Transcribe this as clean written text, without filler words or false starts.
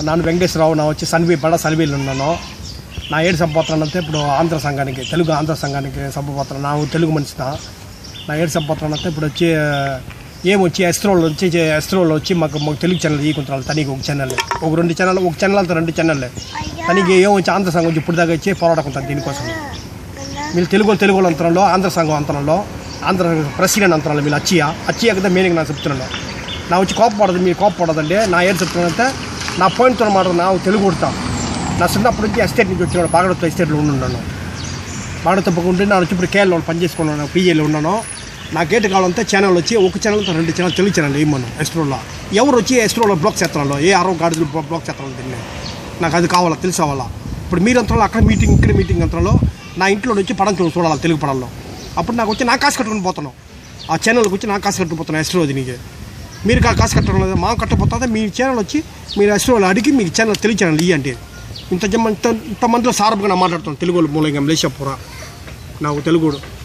ನಾನು ವೆಂಕಟೇಶ್ವರರಾವ್ ನಾವು వచ్చి సన్వి బడ సన్వీలు ఉన్నాను నా ఏడు సభపోతున్నాను అంటే ఇప్పుడు ఆంధ్ర సంఘానికి తెలుగు ఆంధ్ర సంఘానికి సభపోతున్నాను నా తెలుగు మనిషినా నా ఏడు సభపోతున్నాను అంటే ఇప్పుడు వచ్చి ఏమొచ్చి ఎస్ట్రోలో వచ్చి మాకు తెలుగు ఛానల్ ఈకుంటున్నారు తనకి ఒక ఛానల్ ఒక రెండు ఛానల్ ఒక ఛానల్ అంతా రెండు ఛానల్లే తనకి ఏమొచ్చి ఆంధ్ర సంఘం వచ్చి ఇప్పుడు దాకా వచ్చి పోరాడుకుంటారు దీనికోసం మీరు తెలుగు అంతరంలో ఆంధ్ర సంఘం అంతరంలో ఆంధ్ర ప్రెసిడెంట్ అంతరంలో మీరు అచ్చియా కదా మీనింగ్ నాకు చెప్తున్నాను నా వచ్చి కోపపడదు మీరు కోపపడదండి నా ఏడు చెప్తున్నానంటే నా పాయింట్తో మాట నా తెలుగు కొడతా నా చిన్నప్పటి నుంచి ఎస్టేట్ నుంచి వచ్చినాడు బాగడతో ఎస్టేట్లో ఉన్నాను బాగడతో ఉంటే నేను వచ్చి ఇప్పుడు కేరళలో పనిచేసుకున్నాను పీజీలో ఉన్నాను నాకేంటి కావాలంటే ఛానల్ వచ్చి ఒక ఛానల్ రెండు ఛానల్ తెలుగు ఛానల్ ఏమన్నా ఎస్ట్రోలో ఎవరు వచ్చి ఎస్ట్రోలో బ్లాక్ చేస్తాను ఏ 60 గాడిదలు బ్లాక్ చేస్తాను తిన్నా నాకు అది కావాలా తెలుసుకోవాలా ఇప్పుడు మీరు అంతలో అక్కడ మీటింగ్ ఇక్కడ మీటింగ్ అంతలో నా ఇంట్లో వచ్చి పడం చూడాలి తెలుగు పడంలో అప్పుడు నాకు వచ్చి నా కాసు కట్టుకుని పోతాను ఆ ఛానల్కి వచ్చి నా కాసు కట్టుకుపోతాను ఎస్ట్రోది నీకు మీరు కాసు కట్టడం లేదు మా కట్టకపోతే మీ ఛానల్ వచ్చి మీరు ఎస్ట్రోలో అడిగి మీకు ఛానల్ తెలుగు ఛానల్ ఇవ్వండి ఇంతమందిలో సారపుగా నా మాట్లాడుతాను తెలుగు మూలంగా లేచపురా నాకు తెలుగుడు